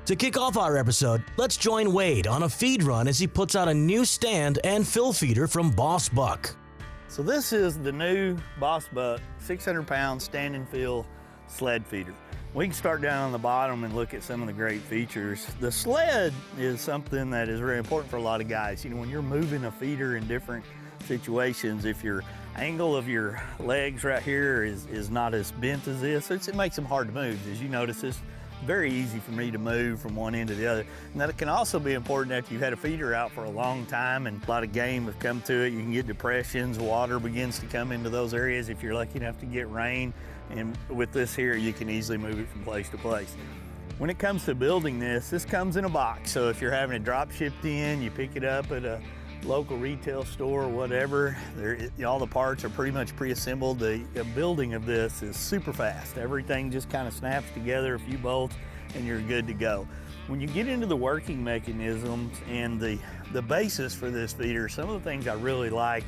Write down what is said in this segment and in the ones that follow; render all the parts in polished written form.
To kick off our episode, let's join Wade on a feed run as he puts out a new stand and fill feeder from Boss Buck. So this is the new Boss Buck 600-pound stand and fill sled feeder. We can start down on the bottom and look at some of the great features. The sled is something that is very important for a lot of guys. You know, when you're moving a feeder in different situations, if your angle of your legs right here is not as bent as this, it makes them hard to move. As you notice, it's very easy for me to move from one end to the other. And that can also be important after you've had a feeder out for a long time and a lot of game have come to it. You can get depressions, water begins to come into those areas if you're lucky enough to get rain. And with this here, you can easily move it from place to place. When it comes to building this comes in a box. So if you're having it drop shipped in, you pick it up at a local retail store or whatever, all the parts are pretty much pre-assembled. The building of this is super fast. Everything just kind of snaps together, a few bolts, and you're good to go. When you get into the working mechanisms and the basis for this feeder, some of the things I really like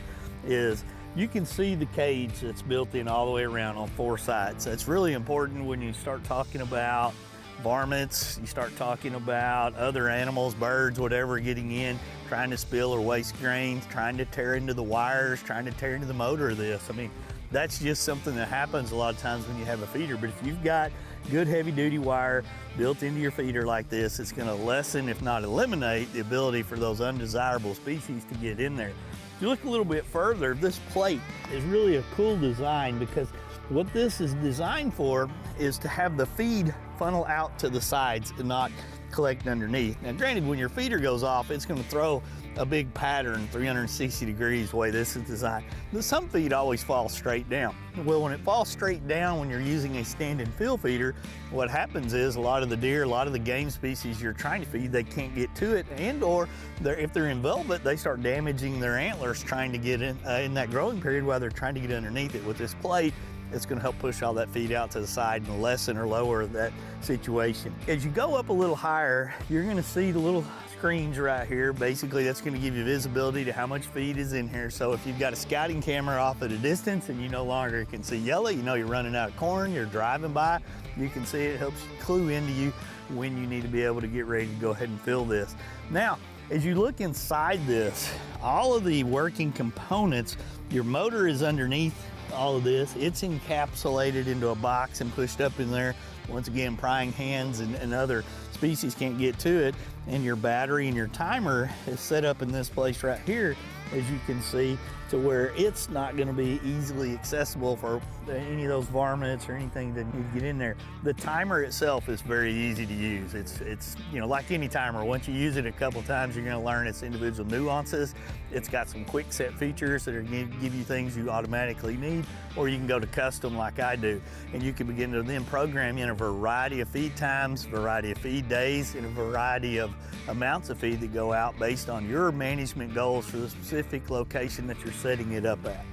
is you can see the cage that's built in all the way around on 4 sides. That's really important when you start talking about varmints, you start talking about other animals, birds, whatever, getting in, trying to spill or waste grains, trying to tear into the wires, trying to tear into the motor of this. I mean, that's just something that happens a lot of times when you have a feeder. But if you've got good heavy duty wire built into your feeder like this, it's gonna lessen, if not eliminate, the ability for those undesirable species to get in there. If you look a little bit further, this plate is really a cool design because what this is designed for is to have the feed funnel out to the sides and not collect underneath. Now granted, when your feeder goes off, it's gonna throw a big pattern 360 degrees the way this is designed. Some feed always falls straight down. Well, when it falls straight down when you're using a stand and fill feeder, what happens is a lot of the deer, a lot of the game species you're trying to feed, they can't get to it, and or if they're in velvet, they start damaging their antlers trying to get in that growing period while they're trying to get underneath it. With this plate, it's going to help push all that feed out to the side and lessen or lower that situation. As you go up a little higher, you're going to see the little screens right here. Basically, that's going to give you visibility to how much feed is in here. So if you've got a scouting camera off at a distance and you no longer can see yellow, you know you're running out of corn, you're driving by, you can see it. Helps clue into you when you need to be able to get ready to go ahead and fill this. Now, as you look inside this, all of the working components, your motor is underneath all of this. It's encapsulated into a box and pushed up in there. Once again, prying hands and other species can't get to it. And your battery and your timer is set up in this place right here, as you can see, to where it's not going to be easily accessible for any of those varmints or anything that need to get in there. The timer itself is very easy to use. It's you know, like any timer, once you use it a couple times, you're going to learn its individual nuances. It's got some quick set features that are going to give you things you automatically need, or you can go to custom like I do, and you can begin to then program in a variety of feed times, variety of feed days, and a variety of amounts of feed that go out based on your management goals for the specific location that you're setting it up at.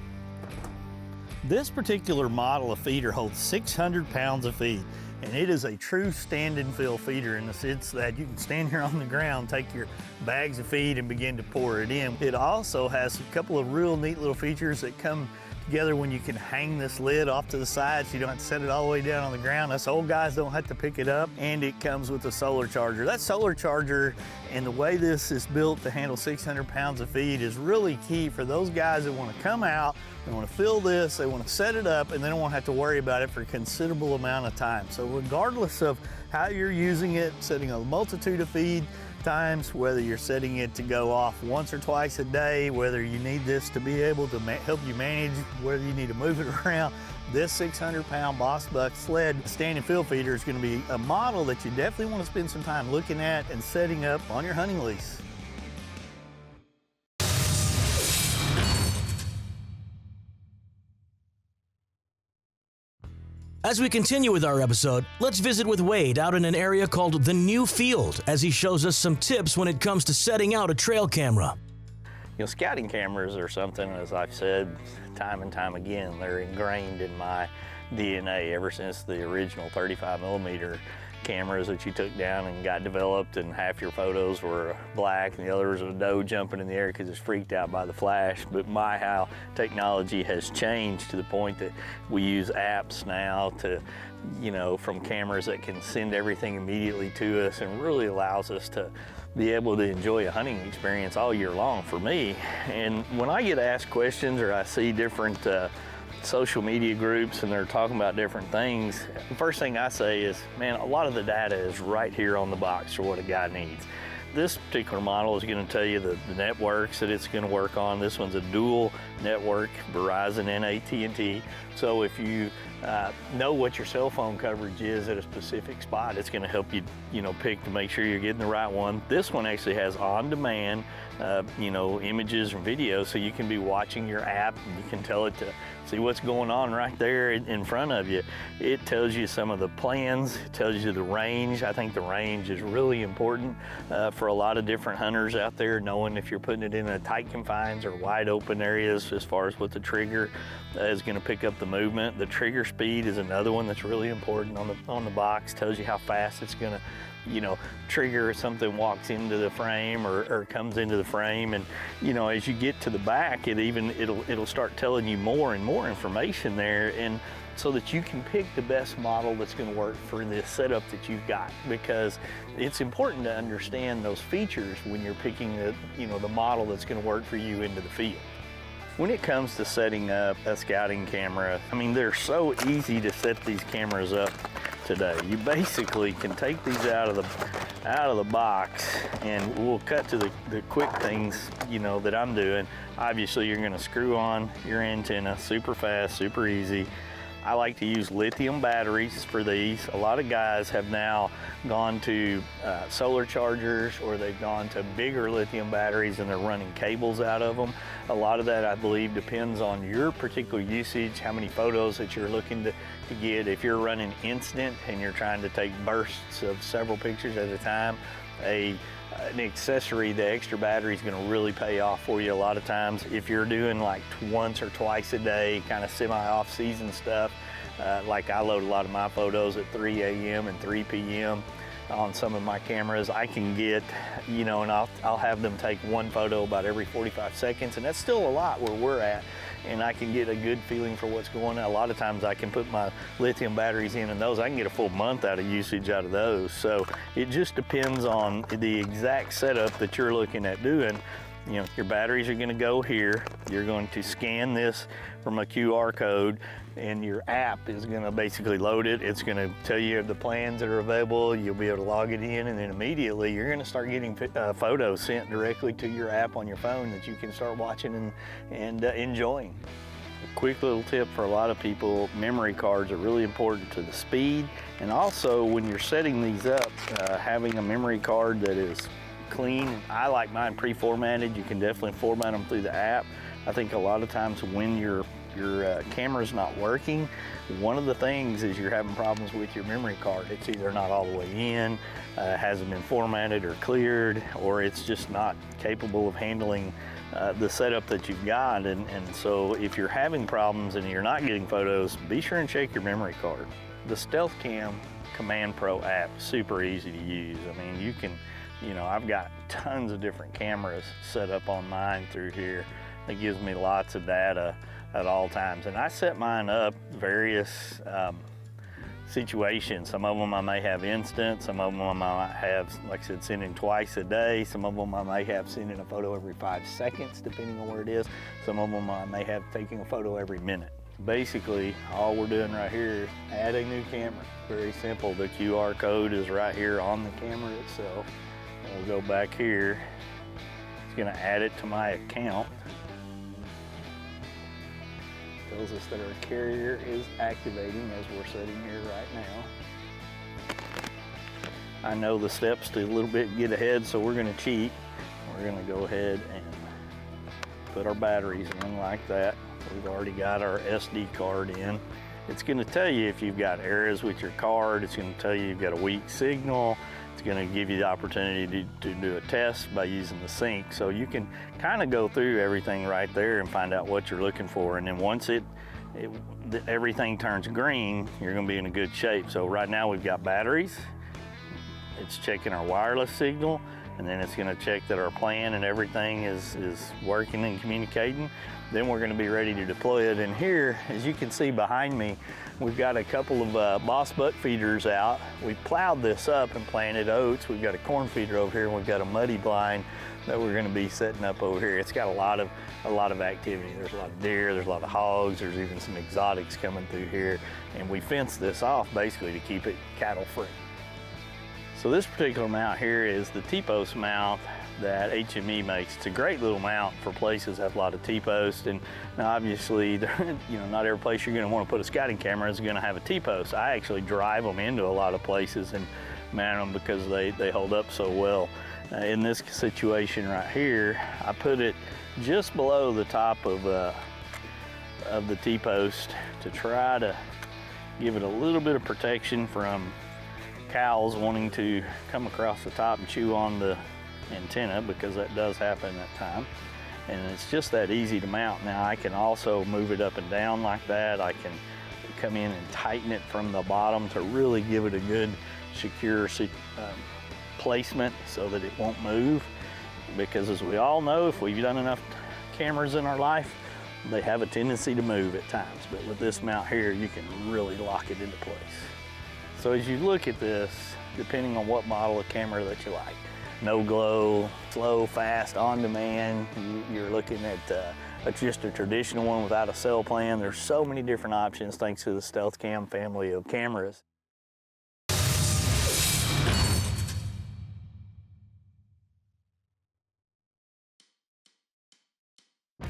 This particular model of feeder holds 600 pounds of feed, and it is a true stand and fill feeder in the sense that you can stand here on the ground, take your bags of feed and begin to pour it in. It also has a couple of real neat little features that come together when you can hang this lid off to the side so you don't have to set it all the way down on the ground. Us old guys don't have to pick it up, and it comes with a solar charger. That solar charger and the way this is built to handle 600 pounds of feed is really key for those guys that want to come out, they want to fill this, they want to set it up, and they don't want to have to worry about it for a considerable amount of time. So regardless of how you're using it, setting a multitude of feed times, whether you're setting it to go off once or twice a day, whether you need this to be able to help you manage, whether you need to move it around, this 600-pound Boss Buck sled stand and fill feeder is going to be a model that you definitely want to spend some time looking at and setting up on your hunting lease. As we continue with our episode, let's visit with Wade out in an area called the New Field as he shows us some tips when it comes to setting out a trail camera. You know, scouting cameras are something, as I've said time and time again, they're ingrained in my DNA ever since the original 35 millimeter cameras that you took down and got developed, and half your photos were black and the other was a doe jumping in the air because it's freaked out by the flash. But my, how technology has changed to the point that we use apps now to, you know, from cameras that can send everything immediately to us, and really allows us to be able to enjoy a hunting experience all year long for me. And when I get asked questions or I see different social media groups and they're talking about different things, the first thing I say is, man, a lot of the data is right here on the box for what a guy needs. This particular model is going to tell you the networks that it's going to work on. This one's a dual network, Verizon and AT&T. So if you know what your cell phone coverage is at a specific spot, it's going to help you, you know, pick to make sure you're getting the right one. This one actually has on-demand, you know, images and videos, so you can be watching your app and you can tell it to see what's going on right there in front of you. It tells you some of the plans, it tells you the range. I think the range is really important for a lot of different hunters out there, knowing if you're putting it in a tight confines or wide open areas as far as what the trigger is going to pick up the movement. The trigger speed is another one that's really important on the box. Tells you how fast it's going to, you know, trigger if something walks into the frame or comes into the frame. And, you know, as you get to the back, it'll start telling you more and more information there, and so that you can pick the best model that's going to work for this setup that you've got, because it's important to understand those features when you're picking the, you know, the model that's going to work for you into the field. When it comes to setting up a scouting camera, I mean, they're so easy to set these cameras up today. You basically can take these out of the box, and we'll cut to the quick things, you know, that I'm doing. Obviously, you're going to screw on your antenna super fast, super easy. I like to use lithium batteries for these. A lot of guys have now gone to solar chargers, or they've gone to bigger lithium batteries and they're running cables out of them. A lot of that, I believe, depends on your particular usage, how many photos that you're looking to get. If you're running instant and you're trying to take bursts of several pictures at a time, an accessory, the extra battery, is going to really pay off for you a lot of times. If you're doing like once or twice a day, kind of semi-off-season stuff, like I load a lot of my photos at 3 a.m. and 3 p.m. on some of my cameras, I can get, you know, and I'll have them take one photo about every 45 seconds, and that's still a lot where we're at, and I can get a good feeling for what's going on. A lot of times I can put my lithium batteries in, and those, I can get a full month out of usage out of those. So it just depends on the exact setup that you're looking at doing. You know, your batteries are going to go here. You're going to scan this from a QR code, and your app is going to basically load it. It's going to tell you the plans that are available. You'll be able to log it in, and then immediately you're going to start getting photos sent directly to your app on your phone that you can start watching and enjoying. A quick little tip for a lot of people: memory cards are really important to the speed, and also when you're setting these up, having a memory card that is clean. I like mine pre-formatted. You can definitely format them through the app. I think a lot of times when your camera's not working, one of the things is you're having problems with your memory card. It's either not all the way in, hasn't been formatted or cleared, or it's just not capable of handling the setup that you've got. And so if you're having problems and you're not getting photos, be sure and check your memory card. The Stealth Cam Command Pro app is super easy to use. I mean, you can, you know, I've got tons of different cameras set up on mine through here. It gives me lots of data at all times. And I set mine up various situations. Some of them I may have instant, some of them I might have, like I said, sending twice a day. Some of them I may have sending a photo every 5 seconds, depending on where it is. Some of them I may have taking a photo every minute. Basically, all we're doing right here is add a new camera. Very simple. The QR code is right here on the camera itself. We'll go back here. It's going to add it to my account. Tells us that our carrier is activating as we're sitting here right now. I know the steps to a little bit get ahead, so we're going to cheat. We're going to go ahead and put our batteries in like that. We've already got our SD card in. It's going to tell you if you've got errors with your card. It's going to tell you you've got a weak signal. It's going to give you the opportunity to do a test by using the sync. So you can kind of go through everything right there and find out what you're looking for. And then once everything turns green, you're going to be in a good shape. So right now we've got batteries, it's checking our wireless signal, and then it's going to check that our plan and everything is working and communicating. Then we're going to be ready to deploy it. And here, as you can see behind me, we've got a couple of boss buck feeders out. We've plowed this up and planted oats. We've got a corn feeder over here, and we've got a muddy blind that we're going to be setting up over here. It's got a lot of activity. There's a lot of deer, there's a lot of hogs, there's even some exotics coming through here, and we fenced this off basically to keep it cattle free. So this particular mount here is the T-post mount that HME makes. It's a great little mount for places that have a lot of T-posts, and now obviously, not every place you're going to want to put a scouting camera is going to have a T-post. I actually drive them into a lot of places and mount them because they hold up so well. In this situation right here, I put it just below the top of the T-post to try to give it a little bit of protection from cows wanting to come across the top and chew on the antenna, because that does happen at time. And it's just that easy to mount. Now I can also move it up and down like that. I can come in and tighten it from the bottom to really give it a good secure placement so that it won't move, because as we all know, if we've done enough cameras in our life, they have a tendency to move at times. But with this mount here, you can really lock it into place. So as you look at this, depending on what model of camera that you like, no glow, slow, fast, on demand, you're looking at just a traditional one without a cell plan. There's so many different options thanks to the Stealth Cam family of cameras.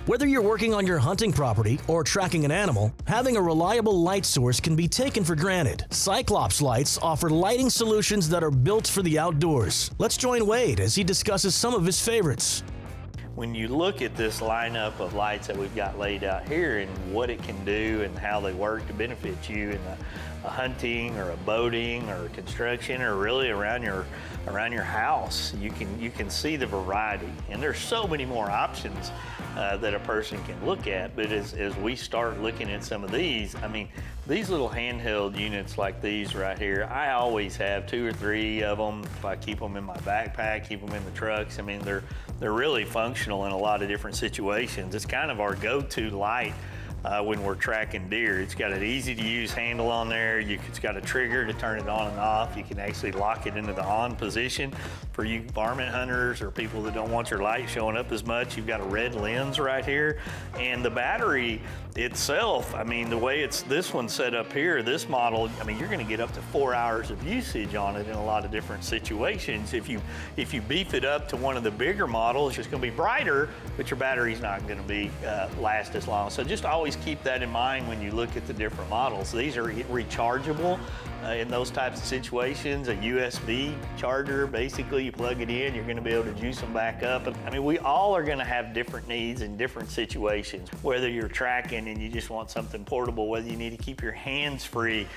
Whether you're working on your hunting property or tracking an animal, having a reliable light source can be taken for granted. Cyclops lights offer lighting solutions that are built for the outdoors. Let's join Wade as he discusses some of his favorites. When you look at this lineup of lights that we've got laid out here and what it can do and how they work to benefit you in a hunting or a boating or construction or really around your house, you can see the variety. And there's so many more options that a person can look at. But as we start looking at some of these, I mean, these little handheld units like these right here, I always have 2 or 3 of them. If I keep them in my backpack, keep them in the trucks, I mean, they're really functional in a lot of different situations. It's kind of our go-to light when we're tracking deer. It's got an easy to use handle on there. It's got a trigger to turn it on and off. You can actually lock it into the on position for you varmint hunters or people that don't want your light showing up as much. You've got a red lens right here. And the battery itself, I mean, the way this one's set up here, this model, I mean, you're gonna get up to 4 hours of usage on it in a lot of different situations. If you beef it up to one of the bigger models, it's gonna be brighter, but your battery's not gonna be last as long. So just always keep that in mind when you look at the different models. These are rechargeable in those types of situations. A USB charger, basically you plug it in, you're going to be able to juice them back up. I mean, we all are going to have different needs in different situations, whether you're tracking and you just want something portable, whether you need to keep your hands free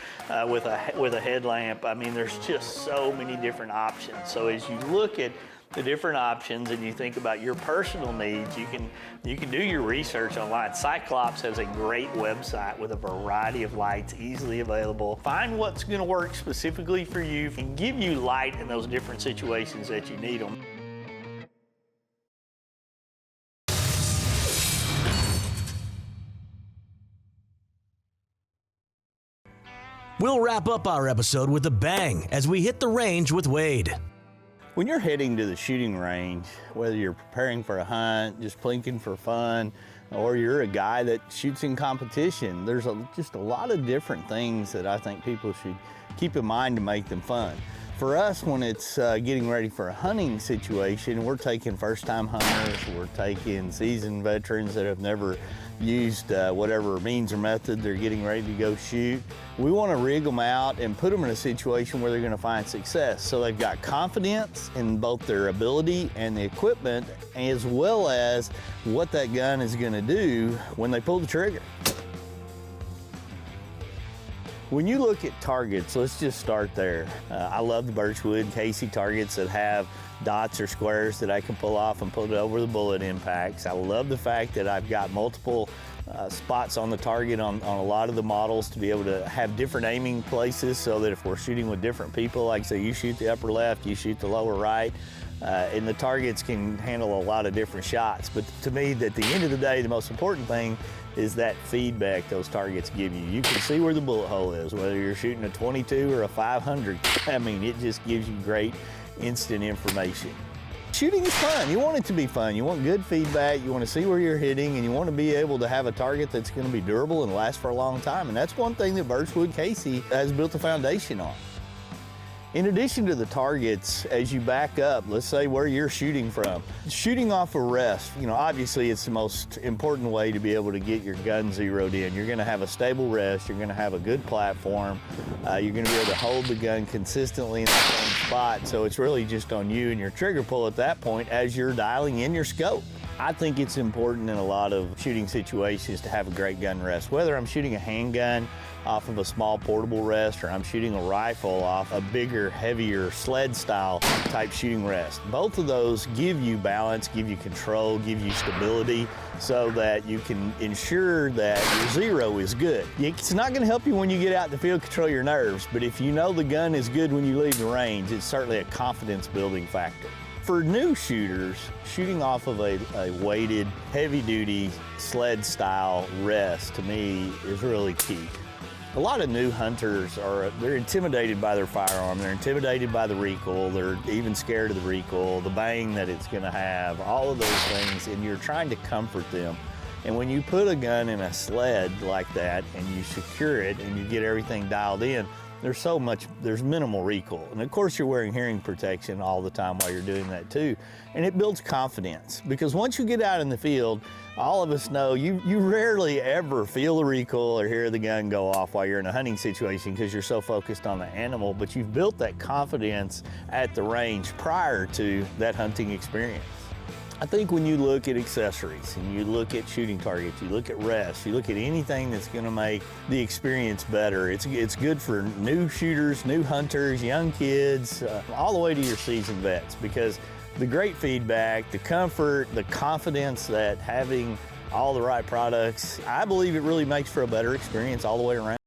with a headlamp. I mean, there's just so many different options. So as you look at the different options and you think about your personal needs, you can do your research online. Cyclops has a great website with a variety of lights easily available. Find what's going to work specifically for you and give you light in those different situations that you need them. We'll wrap up our episode with a bang as we hit the range with Wade. When you're heading to the shooting range, whether you're preparing for a hunt, just plinking for fun, or you're a guy that shoots in competition, there's just a lot of different things that I think people should keep in mind to make them fun. For us, when it's getting ready for a hunting situation, we're taking first-time hunters, we're taking seasoned veterans that have never used whatever means or method they're getting ready to go shoot. We want to rig them out and put them in a situation where they're going to find success. So they've got confidence in both their ability and the equipment, as well as what that gun is going to do when they pull the trigger. When you look at targets, let's just start there. I love the Birchwood Casey targets that have dots or squares that I can pull off and put over the bullet impacts. I love the fact that I've got multiple spots on the target on a lot of the models to be able to have different aiming places so that if we're shooting with different people, like say you shoot the upper left, you shoot the lower right, and the targets can handle a lot of different shots. But to me, at the end of the day, the most important thing is that feedback those targets give you. You can see where the bullet hole is, whether you're shooting a 22 or a 500. I mean, it just gives you great instant information. Shooting is fun. You want it to be fun. You want good feedback. You want to see where you're hitting, and you want to be able to have a target that's going to be durable and last for a long time. And that's one thing that Birchwood Casey has built a foundation on. In addition to the targets, as you back up, let's say where you're shooting from, shooting off a rest, you know, obviously it's the most important way to be able to get your gun zeroed in. You're gonna have a stable rest, you're gonna have a good platform, you're gonna be able to hold the gun consistently in the same spot, so it's really just on you and your trigger pull at that point as you're dialing in your scope. I think it's important in a lot of shooting situations to have a great gun rest. Whether I'm shooting a handgun off of a small portable rest or I'm shooting a rifle off a bigger, heavier sled style type shooting rest. Both of those give you balance, give you control, give you stability so that you can ensure that your zero is good. It's not gonna help you when you get out in the field control your nerves, but if you know the gun is good when you leave the range, it's certainly a confidence building factor. For new shooters, shooting off of a weighted, heavy-duty sled style rest to me is really key. A lot of new hunters they're intimidated by their firearm, they're intimidated by the recoil, they're even scared of the recoil, the bang that it's gonna have, all of those things, and you're trying to comfort them. And when you put a gun in a sled like that and you secure it and you get everything dialed in, there's minimal recoil. And of course you're wearing hearing protection all the time while you're doing that too. And it builds confidence because once you get out in the field, all of us know you rarely ever feel the recoil or hear the gun go off while you're in a hunting situation because you're so focused on the animal, but you've built that confidence at the range prior to that hunting experience. I think when you look at accessories and you look at shooting targets, you look at rests, you look at anything that's gonna make the experience better, it's good for new shooters, new hunters, young kids, all the way to your seasoned vets, because the great feedback, the comfort, the confidence that having all the right products, I believe it really makes for a better experience all the way around.